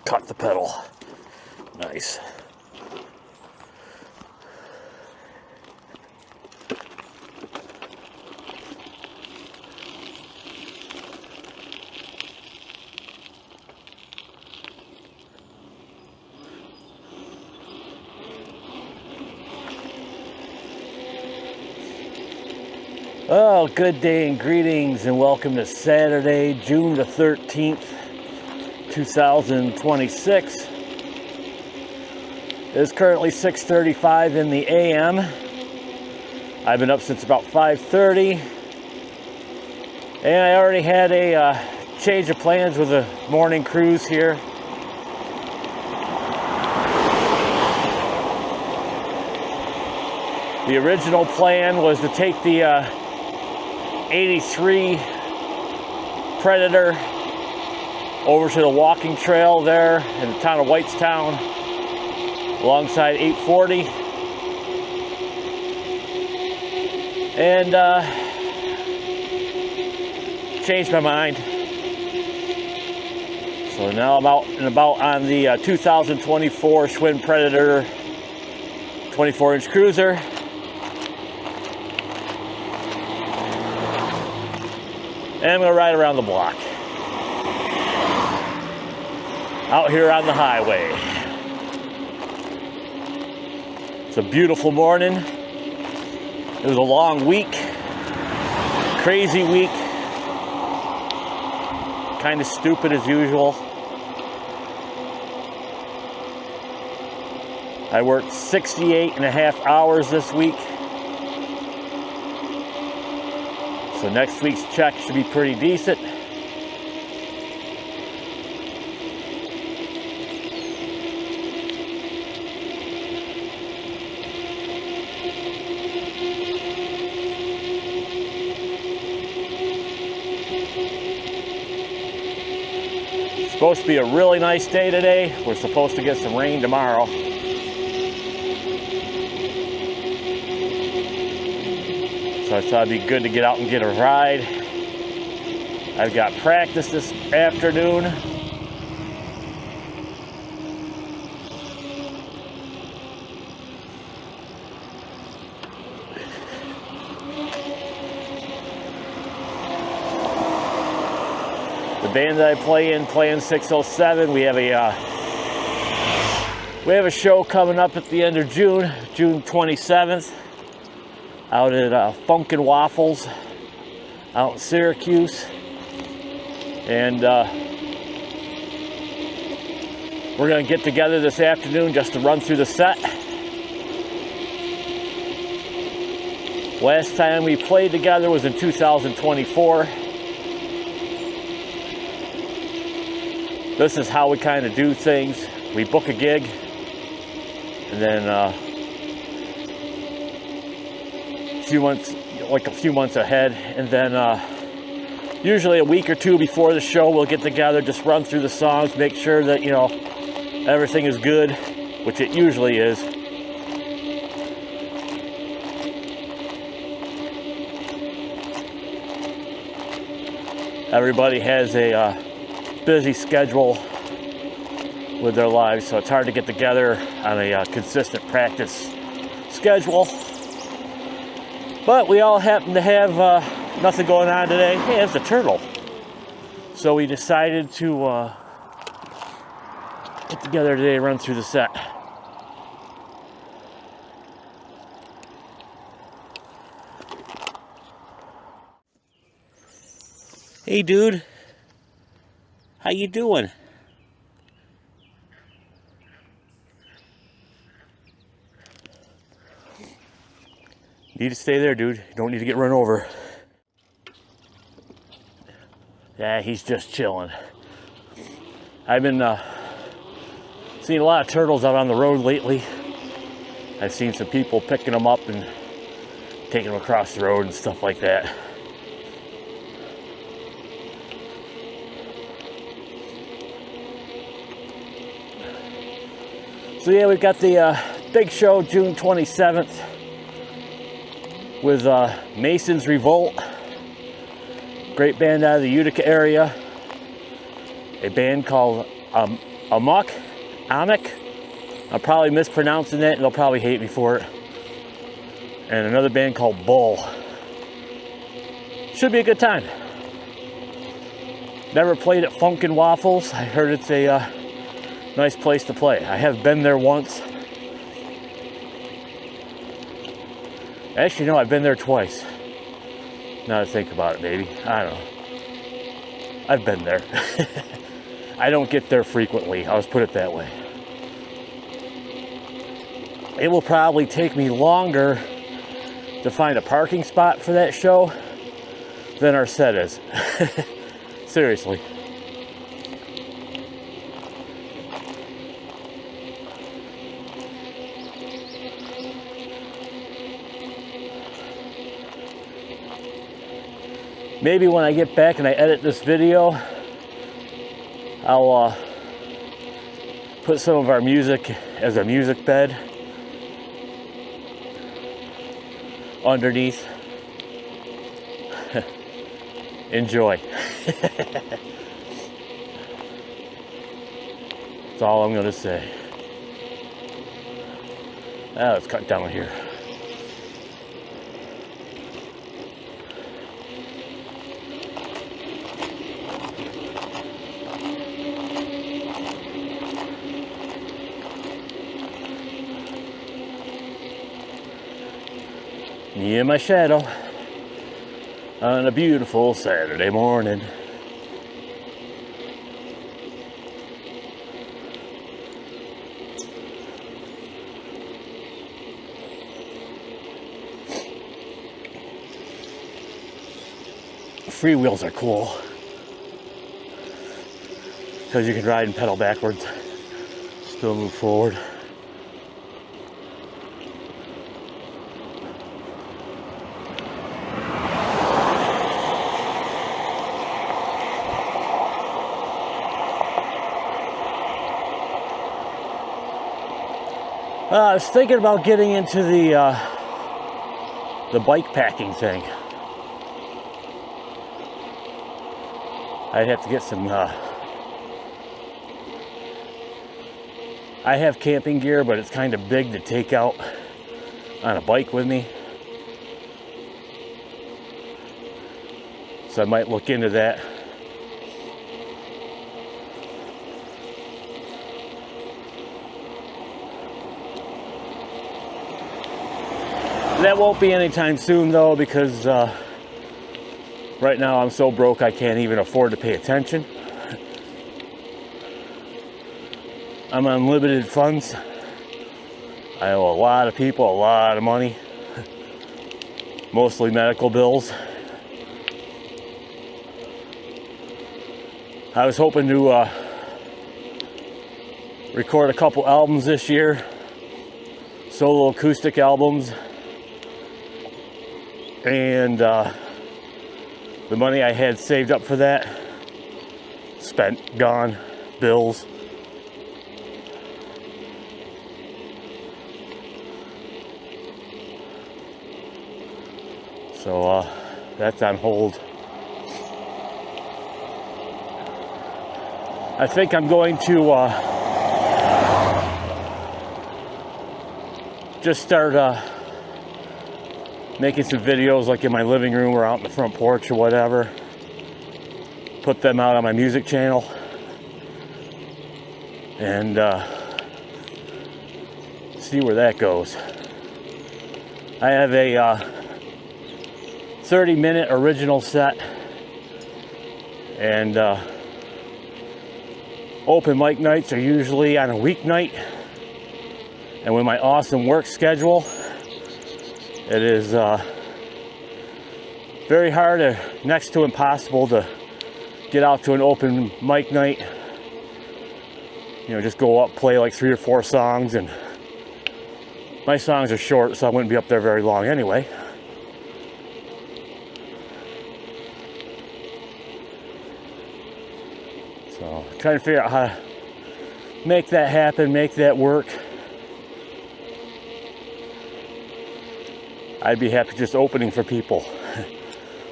Cut the pedal. Nice. Well, good day and greetings, and welcome to Saturday, June the 13th, 2026. It is currently 6:35 in the AM. I've been up since about 5:30, and I already had a change of plans with a morning cruise here. The original plan was to take the 83 Predator over to the walking trail there in the town of Whitestown alongside 840, and changed my mind. So now I'm out and about on the 2024 Schwinn Predator 24-inch cruiser. And I'm gonna ride around the block. Out here on the highway. It's a beautiful morning. It was a long week. Crazy week. Kind of stupid as usual. I worked 68.5 hours this week. So next week's check should be pretty decent. It's supposed to be a really nice day today. We're supposed to get some rain tomorrow. So I thought it'd be good to get out and get a ride. I've got practice this afternoon. The band that I play in, playing 607, we have a show coming up at the end of June, June 27th. Out at Funkin' Waffles out in Syracuse, and we're gonna get together this afternoon just to run through the set. Last time we played together was in 2024. This is how we kind of do things. We book a gig, and then a few months ahead, and then usually a week or two before the show we'll get together, just run through the songs, make sure that, you know, everything is good, which it usually is. Everybody has a busy schedule with their lives, so it's hard to get together on a consistent practice schedule. But we all happen to have nothing going on today. Hey, there's a turtle. So we decided to get together today and run through the set. Hey, dude. How you doing? Need to stay there, dude. You don't need to get run over. Yeah, he's just chilling. I've been seeing a lot of turtles out on the road lately. I've seen some people picking them up and taking them across the road and stuff like that. So yeah, we've got the big show June 27th with Mason's Revolt Great band out of the Utica area. A band called AMIC. I'm probably mispronouncing it and they'll probably hate me for it. And another band called Bull. Should be a good time. Never played at Funkin' Waffles. I heard it's a nice place to play. I have been there once. Actually, no, I've been there twice. Now to think about it, maybe. I don't know. I've been there. I don't get there frequently. I'll just put it that way. It will probably take me longer to find a parking spot for that show than our set is. Seriously. Maybe when I get back and I edit this video, I'll put some of our music as a music bed underneath. Enjoy. That's all I'm going to say. Let's cut down here. Me and my shadow on a beautiful Saturday morning. Free wheels are cool because you can ride and pedal backwards, still move forward. I was thinking about getting into the bike packing thing. I'd have to get some, I have camping gear, but it's kind of big to take out on a bike with me. So I might look into that. That won't be anytime soon though, because right now I'm so broke I can't even afford to pay attention. I'm on limited funds. I owe a lot of people a lot of money, mostly medical bills. I was hoping to record a couple albums this year, solo acoustic albums. And the money I had saved up for that, spent, gone, bills. So that's on hold. I think I'm going to just start making some videos like in my living room or out in the front porch or whatever. Put them out on my music channel. And see where that goes. I have a 30-minute original set. And open mic nights are usually on a weeknight. And with my awesome work schedule, it is very hard or next to impossible to get out to an open mic night. You know, just go up, play like 3 or 4 songs, and my songs are short, so I wouldn't be up there very long anyway. So, trying to figure out how to make that happen, make that work. I'd be happy just opening for people.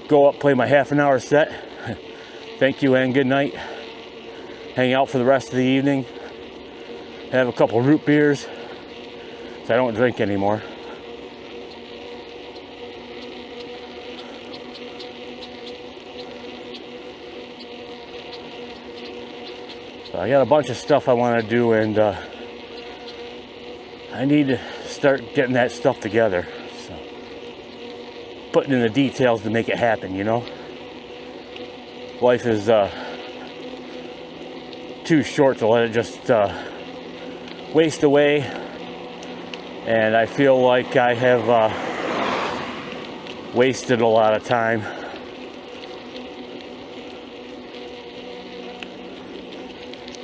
go up, play my half an hour set. Thank you and good night. Hang out for the rest of the evening. Have a couple root beers, so I don't drink anymore. So I got a bunch of stuff I want to do, and I need to start getting that stuff together. So putting in the details to make it happen, you know. Life is too short to let it just waste away, and I feel like I have wasted a lot of time.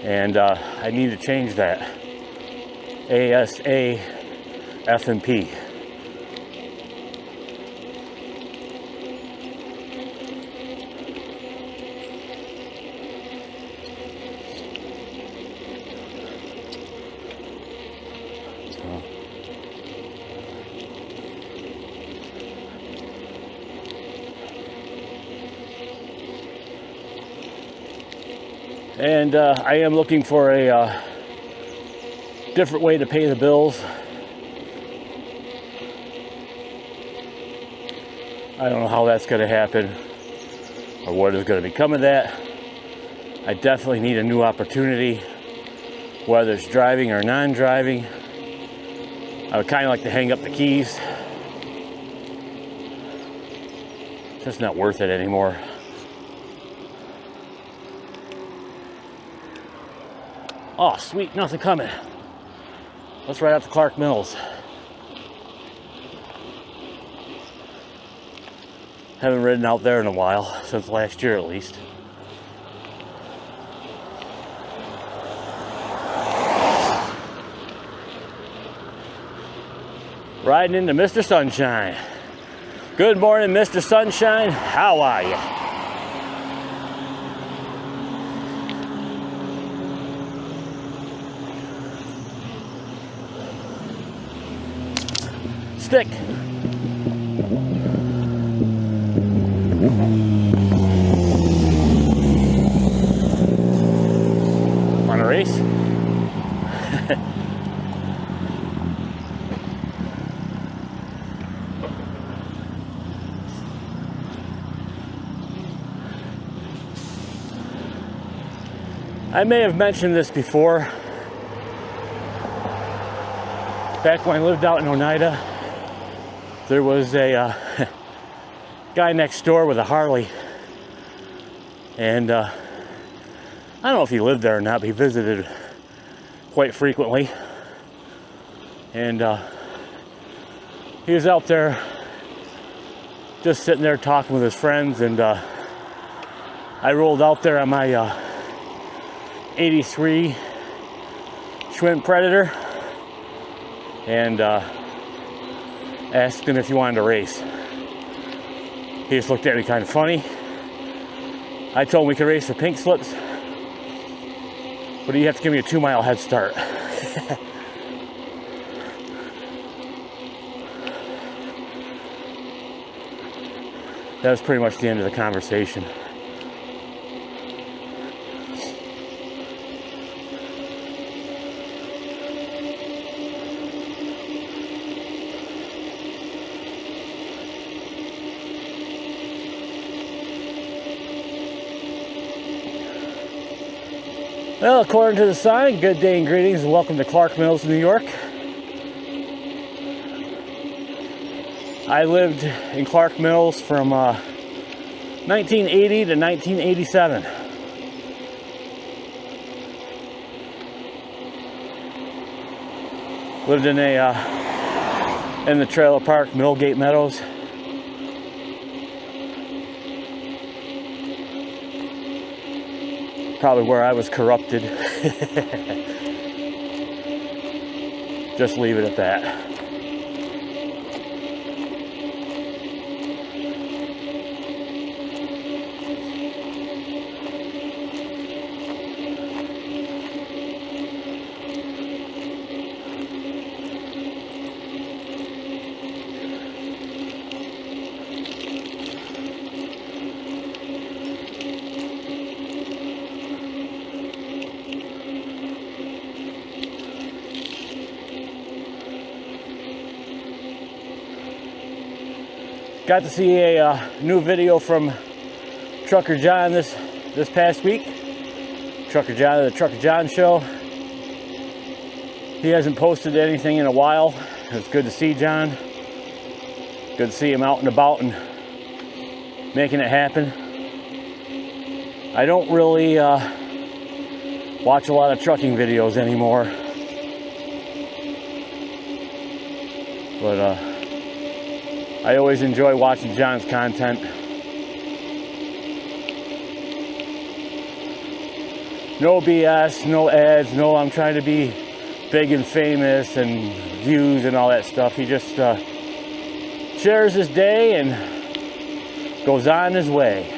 And I need to change that. ASA F&P. And I am looking for a different way to pay the bills. I don't know how that's going to happen or what is going to become of that. I definitely need a new opportunity, whether it's driving or non-driving. I would kind of like to hang up the keys. It's just not worth it anymore. Oh, sweet, nothing coming. Let's ride out to Clark Mills. Haven't ridden out there in a while, since last year at least. Riding into Mr. Sunshine. Good morning, Mr. Sunshine. How are you? Stick. Want to race? I may have mentioned this before. Back when I lived out in Oneida, there was a guy next door with a Harley, and I don't know if he lived there or not, but he visited quite frequently. And he was out there just sitting there talking with his friends, and I rolled out there on my 83 Schwinn Predator and asked him if he wanted to race. He just looked at me kind of funny. I told him we could race for pink slips, but you have to give me a 2-mile head start. That was pretty much the end of the conversation. Well, according to the sign, good day and greetings and welcome to Clark Mills, New York. I lived in Clark Mills from 1980 to 1987. Lived in the trailer park, Millgate Meadows. Probably where I was corrupted. Just leave it at that. Got to see a new video from Trucker John this past week. Trucker John of the Trucker John Show. He hasn't posted anything in a while. It's good to see John. Good to see him out and about and making it happen. I don't really watch a lot of trucking videos anymore, but I always enjoy watching John's content. No BS, no ads, no I'm trying to be big and famous and views and all that stuff. He just shares his day and goes on his way.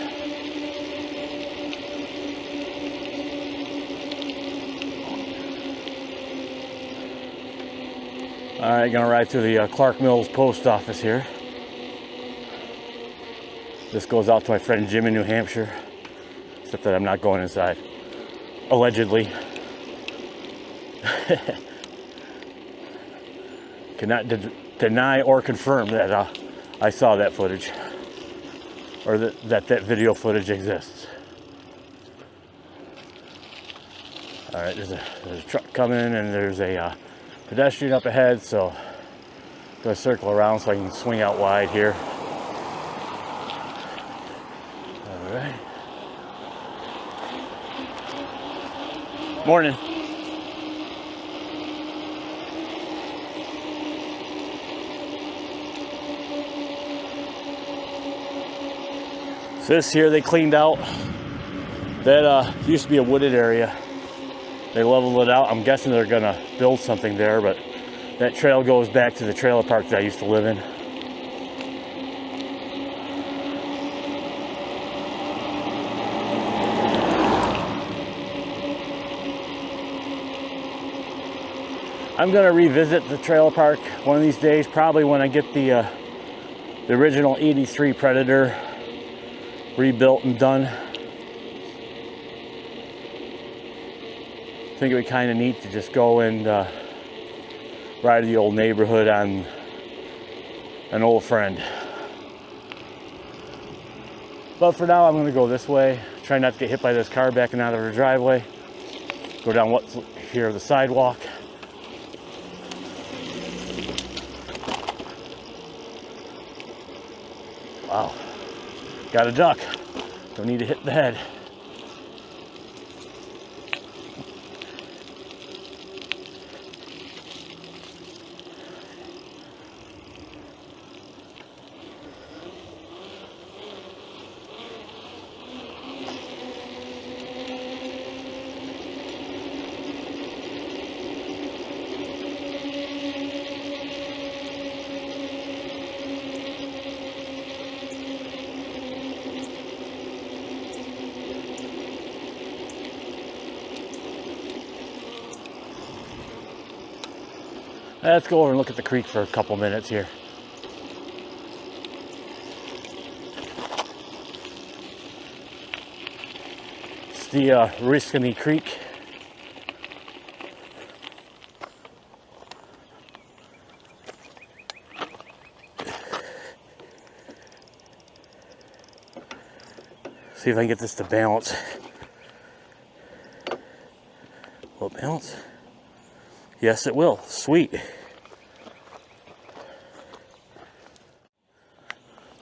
All right, gonna ride to the Clark Mills post office here. This goes out to my friend Jim in New Hampshire, except that I'm not going inside, allegedly. Cannot deny or confirm that I saw that footage, or that video footage exists. All right, there's a truck coming and there's a pedestrian up ahead, so I'm gonna circle around so I can swing out wide here. All right. Morning. So this here they cleaned out. That used to be a wooded area. They leveled it out. I'm guessing they're gonna build something there, but that trail goes back to the trailer park that I used to live in. I'm gonna revisit the trailer park one of these days, probably when I get the original '83 Predator rebuilt and done. I think it would be kind of neat to just go and ride the old neighborhood on an old friend. But for now, I'm going to go this way. Try not to get hit by this car backing out of her driveway. Go down what's here, the sidewalk. Wow. Got a duck. Don't need to hit the head. Let's go over and look at the creek for a couple minutes here. It's the Riscony Creek. See if I can get this to balance. Will it balance? Yes, it will. Sweet.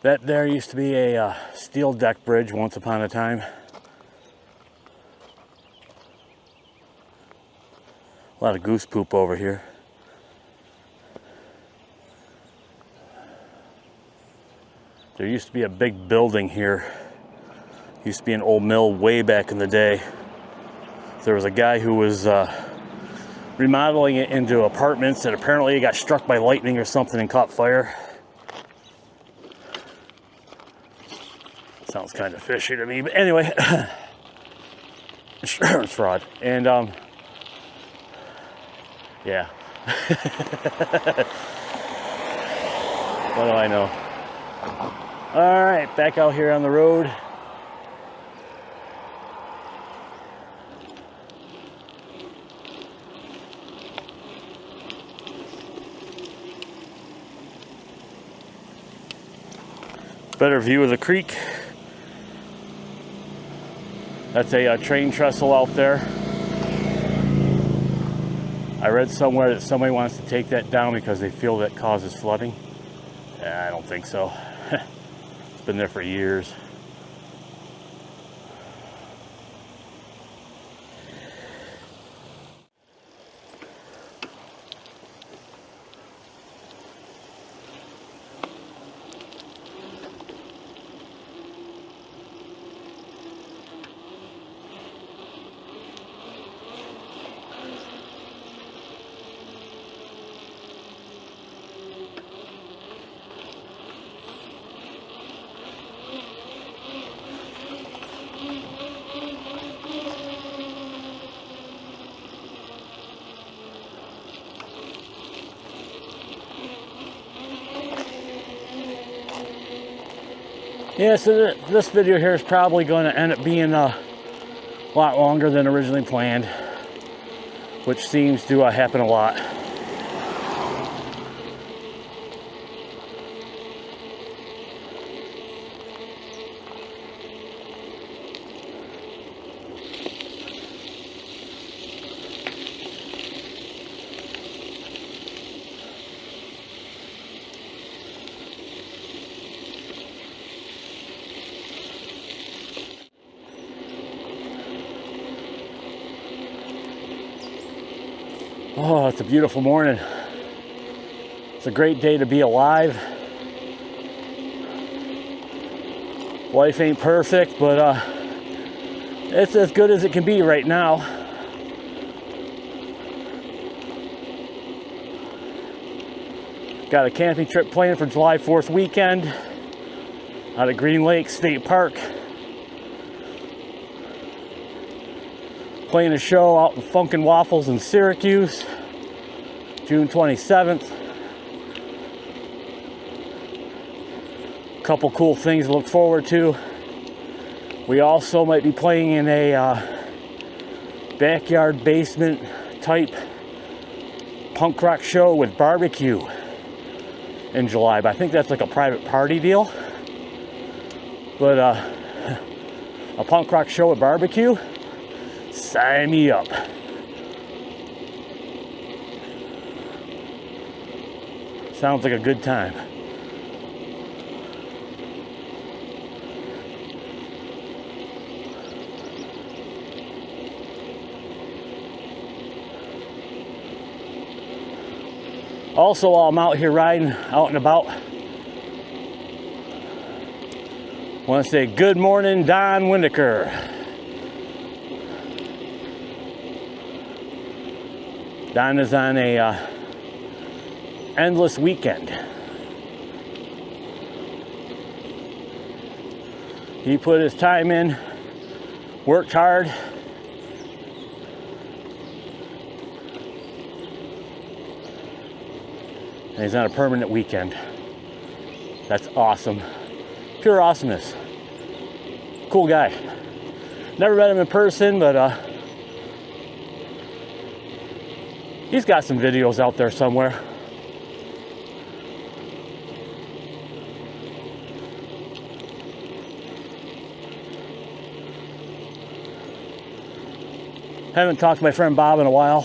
That there used to be a steel deck bridge once upon a time. A lot of goose poop over here. There used to be a big building here. Used to be an old mill way back in the day. There was a guy who was remodeling it into apartments, and apparently it got struck by lightning or something and caught fire. Sounds kind of fishy to me, but anyway. Insurance fraud. And yeah. What do I know? All right, back out here on the road. Better view of the creek. That's a train trestle out there. I read somewhere that somebody wants to take that down because they feel that causes flooding. I don't think so. It's been there for years. Yeah, so this video here is probably going to end up being a lot longer than originally planned, which seems to happen a lot. Oh, it's a beautiful morning. It's a great day to be alive. Life ain't perfect, but it's as good as it can be right now. Got a camping trip planned for July 4th weekend out of Green Lake State Park. Playing a show out in Funkin' Waffles in Syracuse, June 27th. Couple cool things to look forward to. We also might be playing in a backyard basement type punk rock show with barbecue in July, but I think that's like a private party deal. But a punk rock show with barbecue, sign me up. Sounds like a good time. Also, while I'm out here riding, out and about, I want to say good morning, Don Windecker. Don is on a endless weekend. He put his time in, worked hard. And he's on a permanent weekend. That's awesome. Pure awesomeness. Cool guy. Never met him in person, but he's got some videos out there somewhere. Haven't talked to my friend Bob in a while.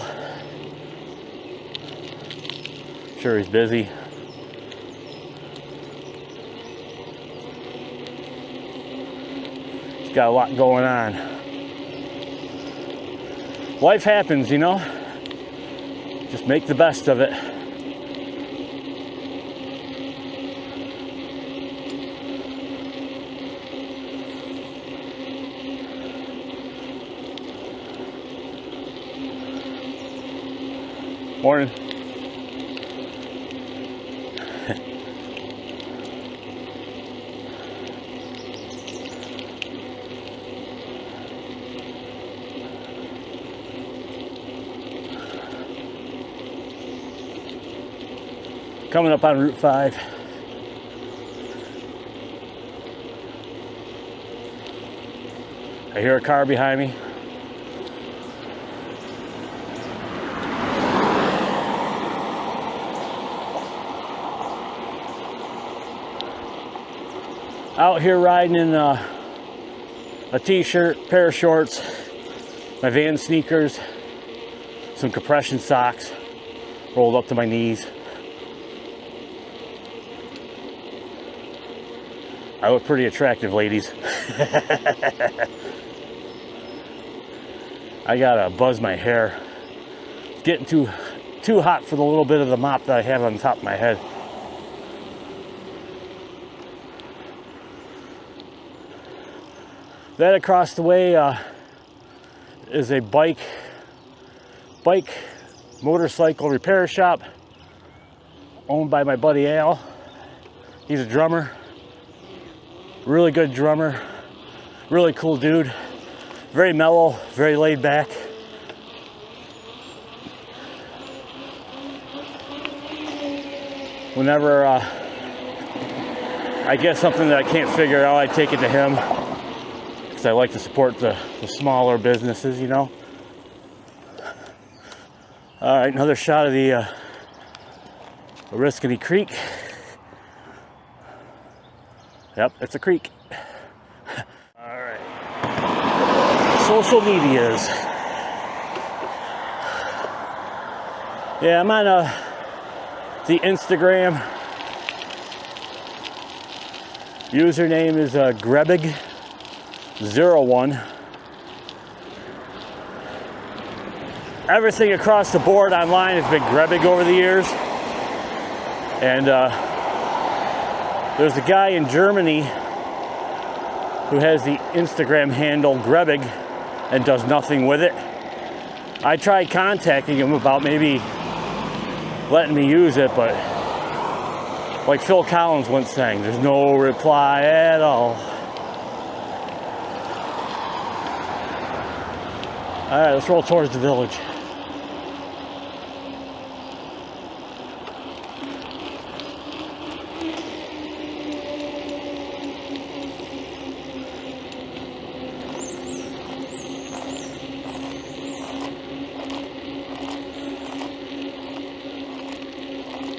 Sure, he's busy. He's got a lot going on. Life happens, you know. Just make the best of it. Morning. Coming up on Route 5. I hear a car behind me. Out here riding in a t-shirt, pair of shorts, my Vans sneakers, some compression socks rolled up to my knees. I look pretty attractive, ladies. I gotta buzz my hair. It's getting too hot for the little bit of the mop that I have on top of my head. That across the way is a bike motorcycle repair shop owned by my buddy Al. He's a drummer, really good drummer, really cool dude, very mellow, very laid back. Whenever I get something that I can't figure out, I take it to him. I like to support the smaller businesses, you know. All right, another shot of the Oriskany Creek. Yep, it's a creek. All right. Social medias. Yeah, I'm on the Instagram. Username is Grebig. 01. Everything across the board online has been Grebig over the years, and there's a guy in Germany who has the Instagram handle Grebig and does nothing with it. I tried contacting him about maybe letting me use it, but like Phil Collins once sang, there's no reply at all. All right, let's roll towards the village.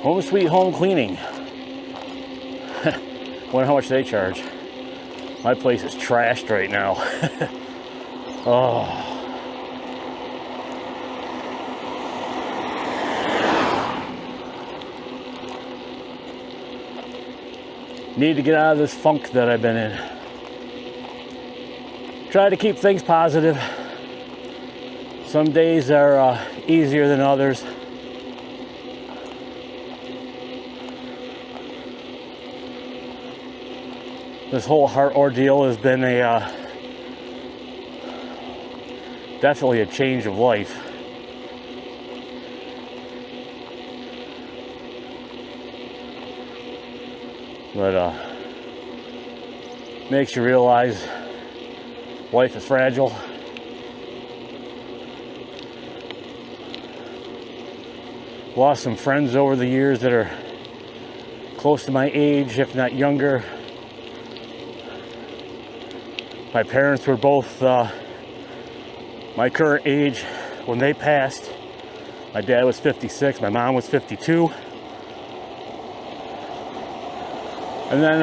Home Sweet Home Cleaning. Wonder how much they charge. My place is trashed right now. Oh. Need to get out of this funk that I've been in. Try to keep things positive. Some days are easier than others. This whole heart ordeal has been definitely a change of life. But makes you realize life is fragile. Lost some friends over the years that are close to my age, if not younger. My parents were both my current age when they passed. My dad was 56, my mom was 52. And then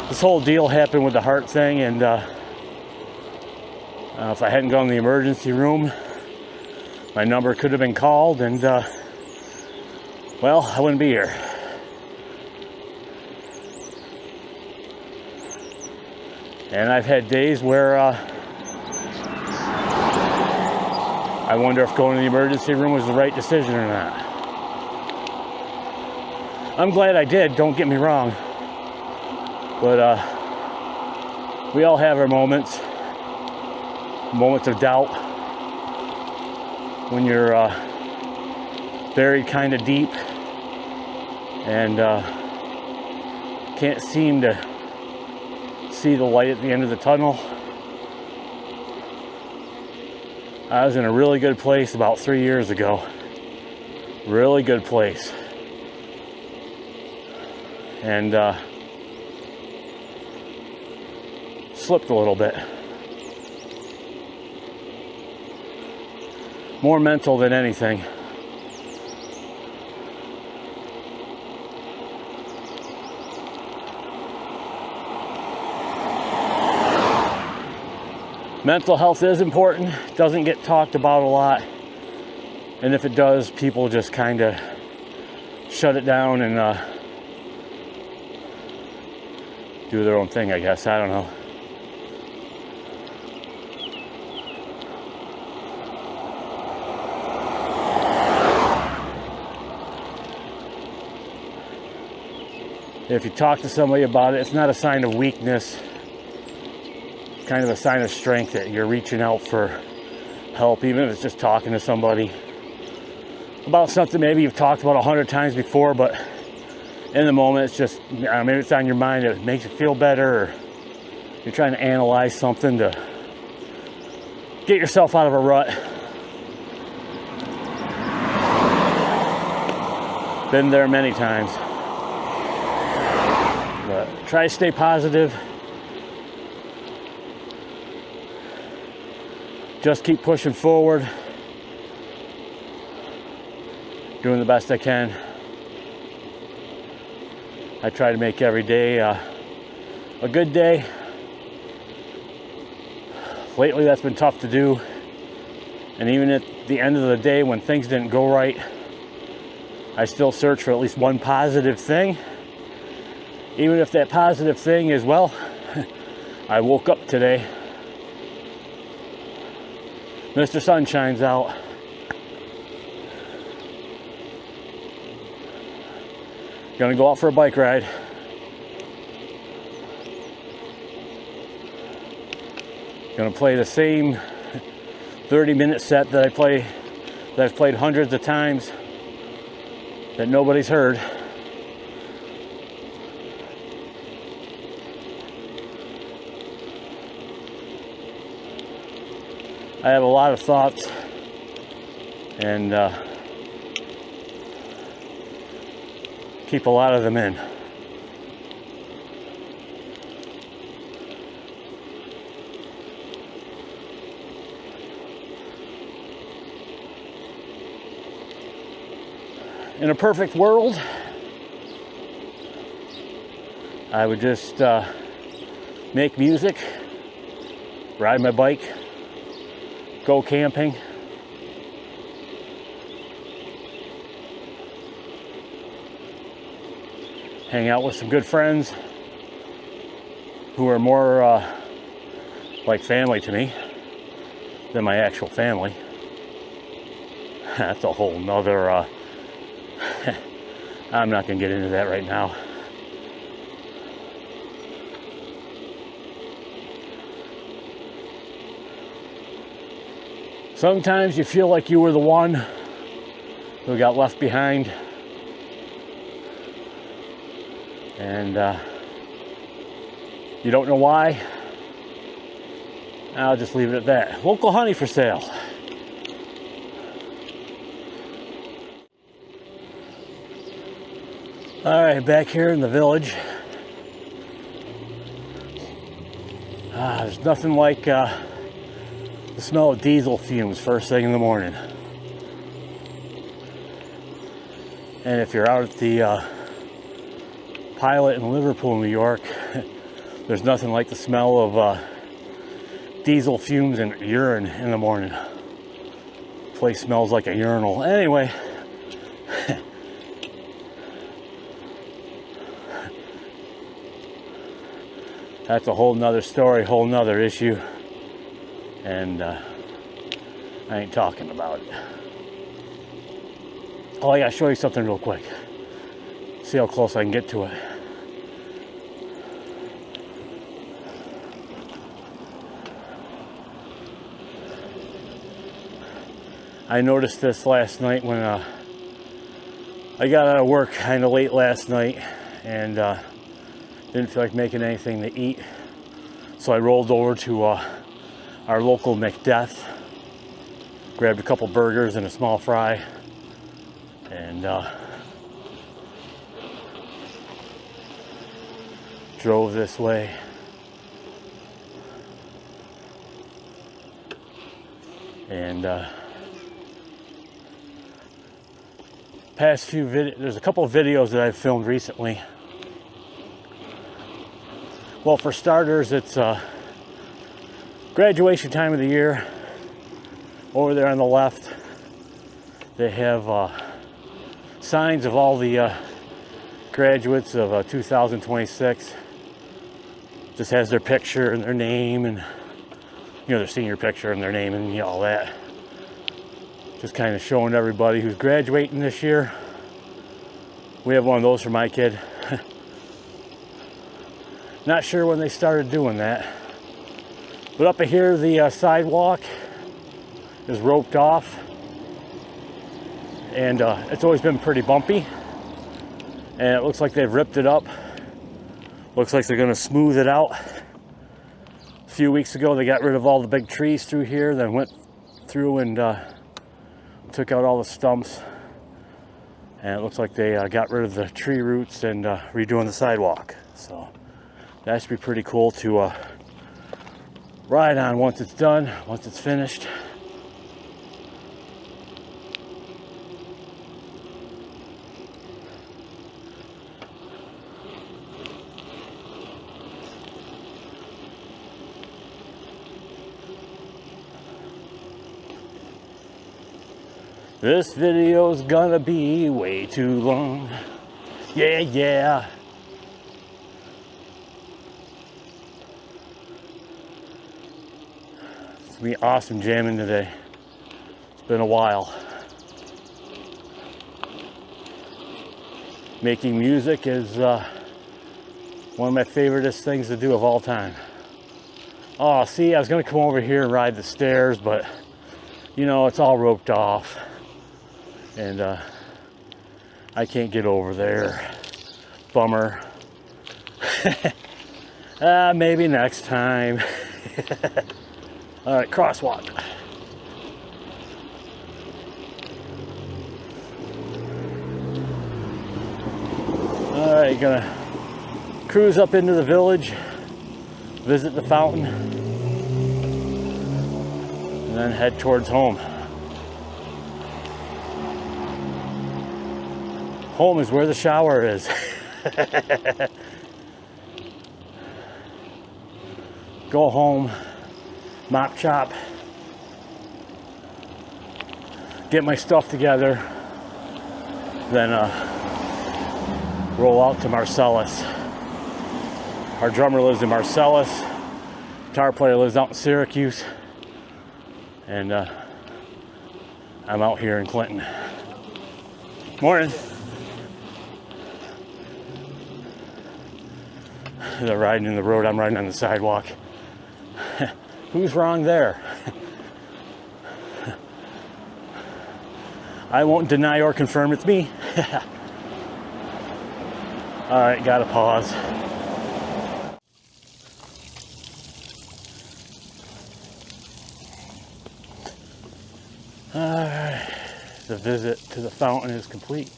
this whole deal happened with the heart thing, and if I hadn't gone to the emergency room, my number could have been called, and well, I wouldn't be here. And I've had days where I wonder if going to the emergency room was the right decision or not. I'm glad I did, don't get me wrong. But we all have our moments of doubt when you're buried kind of deep and can't seem to see the light at the end of the tunnel. I was in a really good place about 3 years ago. Really good place. And slipped a little bit. More mental than anything. Mental health is important, doesn't get talked about a lot. And if it does, people just kind of shut it down and do their own thing, I guess. I don't know. If you talk to somebody about it, it's not a sign of weakness. It's kind of a sign of strength that you're reaching out for help, even if it's just talking to somebody about something maybe you've talked about 100 times before, but in the moment it's just, maybe it's on your mind, it makes you feel better, or you're trying to analyze something to get yourself out of a rut. Been there many times. But try to stay positive. Just keep pushing forward. Doing the best I can. I try to make every day a good day. Lately that's been tough to do. And even at the end of the day when things didn't go right, I still search for at least one positive thing. Even if that positive thing is, well, I woke up today. Mr. Sunshine's out. Gonna go out for a bike ride. Gonna play the same 30-minute set that I've played hundreds of times that nobody's heard. I have a lot of thoughts, and keep a lot of them in. In a perfect world, I would just make music, ride my bike, go camping, hang out with some good friends who are more like family to me than my actual family. That's a whole nother, I'm not gonna get into that right now. Sometimes you feel like you were the one who got left behind. And you don't know why. I'll just leave it at that. Local honey for sale. All right, back here in the village. There's nothing like the smell of diesel fumes first thing in the morning. And if you're out at the Pilot in Liverpool, New York, there's nothing like the smell of diesel fumes and urine in the morning. The place smells like a urinal. Anyway, that's a whole nother story, whole nother issue. And I ain't talking about it. Oh, I gotta show you something real quick. See how close I can get to it. I noticed this last night when I got out of work kind of late last night and didn't feel like making anything to eat. So I rolled over to our local McDeath, grabbed a couple burgers and a small fry, and drove this way. And past few there's a couple of videos that I've filmed recently. Well, for starters, it's graduation time of the year. Over there on the left, they have signs of all the graduates of 2026. Just has their picture and their name, and their senior picture and their name, and all that. Just kind of showing everybody who's graduating this year. We have one of those for my kid. Not sure when they started doing that. But up here, the sidewalk is roped off. And it's always been pretty bumpy. And it looks like they've ripped it up. Looks like they're going to smooth it out. A few weeks ago, they got rid of all the big trees through here, then went through and took out all the stumps. And it looks like they got rid of the tree roots and redoing the sidewalk. So that should be pretty cool to ride on once it's done, once it's finished. This video's gonna be way too long. Yeah, yeah. It's gonna be awesome jamming today. It's been a while. Making music is one of my favoriteest things to do of all time. Oh, see, I was gonna come over here and ride the stairs, but it's all roped off. And I can't get over there. Bummer. Maybe next time. All right, crosswalk. All right, gonna cruise up into the village, visit the fountain, and then head towards home. Home is where the shower is. Go home, mop chop, get my stuff together, then roll out to Marcellus. Our drummer lives in Marcellus, guitar player lives out in Syracuse, and I'm out here in Clinton. Morning. They're riding in the road, I'm riding on the sidewalk. Who's wrong there? I won't deny or confirm it's me. All right, gotta pause. All right, the visit to the fountain is complete.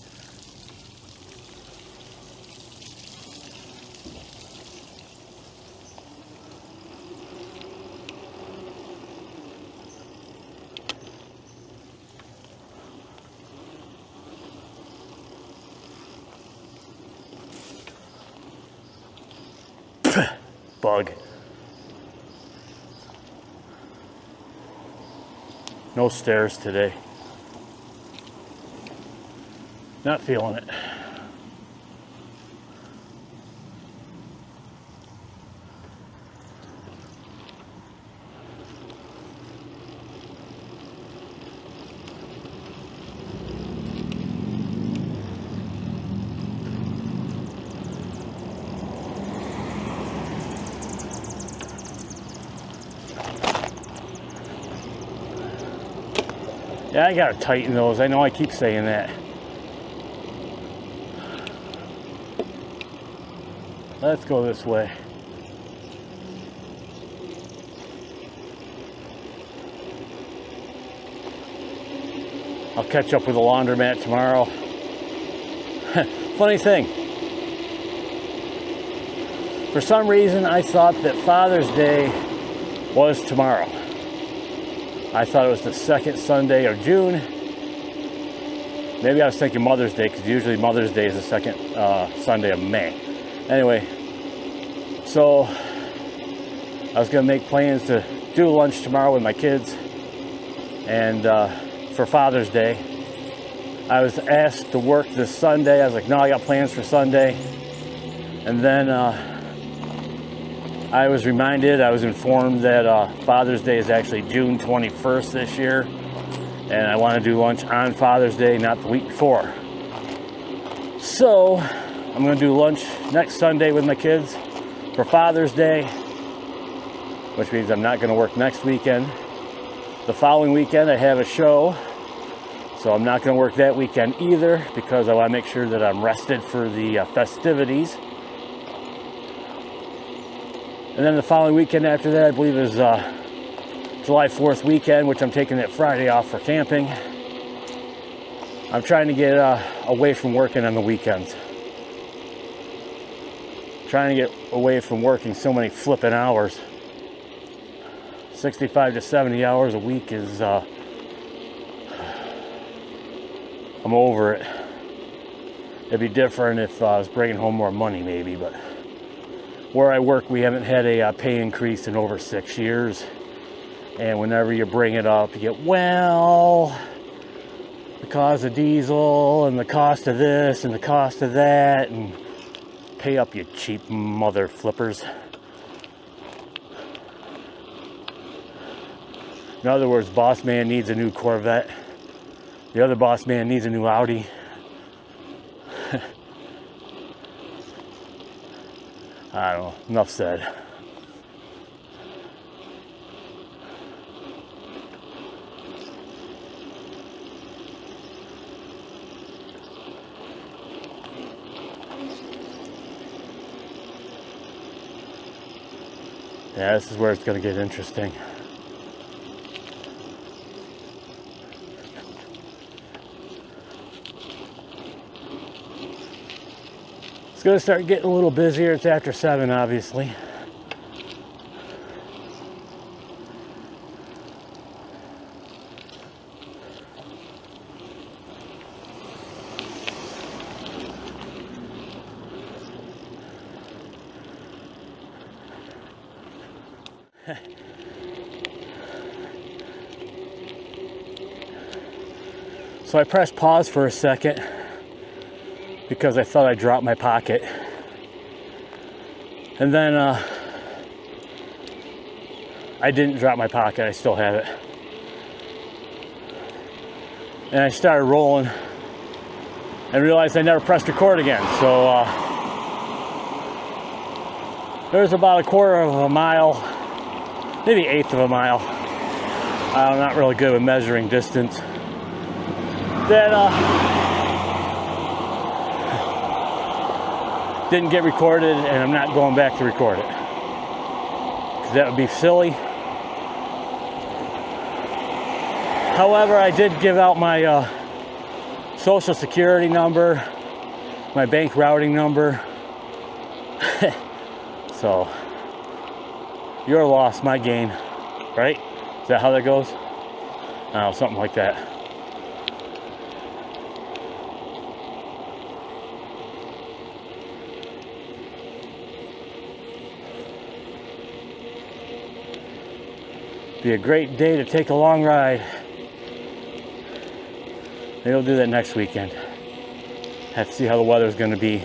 Bug. No stairs today. Not feeling it. Yeah, I gotta tighten those. I know I keep saying that. Let's go this way. I'll catch up with the laundromat tomorrow. Funny thing. For some reason, I thought that Father's Day was tomorrow. I thought it was the second Sunday of June. Maybe I was thinking Mother's Day, because usually Mother's Day is the second Sunday of May. Anyway, so I was going to make plans to do lunch tomorrow with my kids. And for Father's Day, I was asked to work this Sunday. I was like, no, I got plans for Sunday. And then I was informed that Father's Day is actually June 21st this year. And I want to do lunch on Father's Day, not the week before. So I'm going to do lunch next Sunday with my kids for Father's Day, which means I'm not going to work next weekend. The following weekend I have a show, so I'm not going to work that weekend either because I want to make sure that I'm rested for the festivities. And then the following weekend after that, I believe, is July 4th weekend, which I'm taking that Friday off for camping. I'm trying to get away from working on the weekends. Trying to get away from working so many flipping hours. 65 to 70 hours a week is, I'm over it. It'd be different if I was bringing home more money maybe, but where I work, we haven't had a pay increase in over 6 years. And whenever you bring it up, you get, well, the cost of diesel and the cost of this and the cost of that, and pay up, you cheap mother flippers. In other words, boss man needs a new Corvette. The other boss man needs a new Audi. I don't know, enough said. Yeah, this is where it's going to get interesting. It's going to start getting a little busier. It's after 7, obviously. So I pressed pause for a second because I thought I dropped my pocket. And then I didn't drop my pocket, I still have it. And I started rolling and realized I never pressed record again. So there's about a quarter of a mile, maybe eighth of a mile. I'm not really good with measuring distance. That didn't get recorded, and I'm not going back to record it. 'Cause that would be silly. However, I did give out my social security number, my bank routing number. So, your loss, my gain, right? Is that how that goes? I don't know, something like that. Be a great day to take a long ride. Maybe I'll do that next weekend. Have to see how the weather's going to be.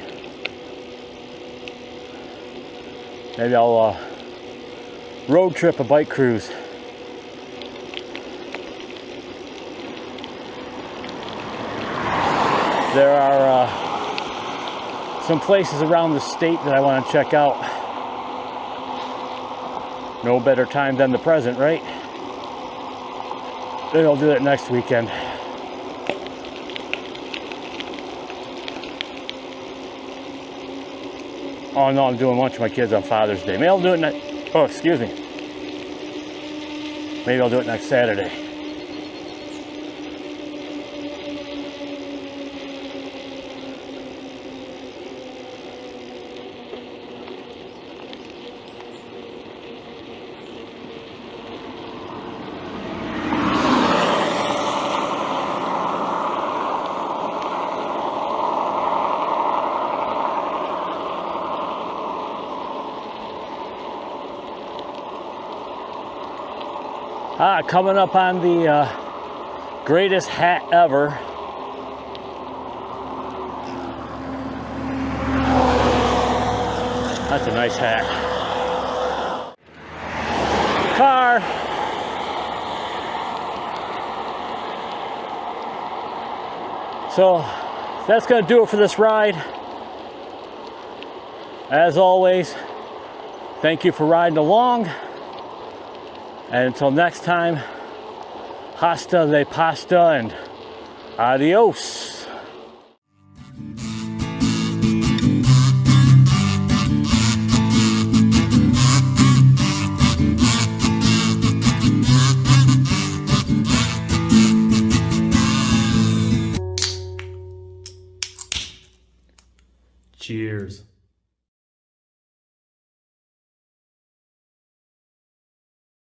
Maybe I'll road trip a bike cruise. There are some places around the state that I want to check out. No better time than the present, right? Maybe I'll do that next weekend. Oh no, I'm doing lunch with my kids on Father's Day. Maybe I'll do it next, oh, excuse me. Maybe I'll do it next Saturday. Coming up on the greatest hat ever. That's a nice hat. Car. So that's going to do it for this ride. As always, thank you for riding along. And until next time, hasta de pasta and adios. Cheers.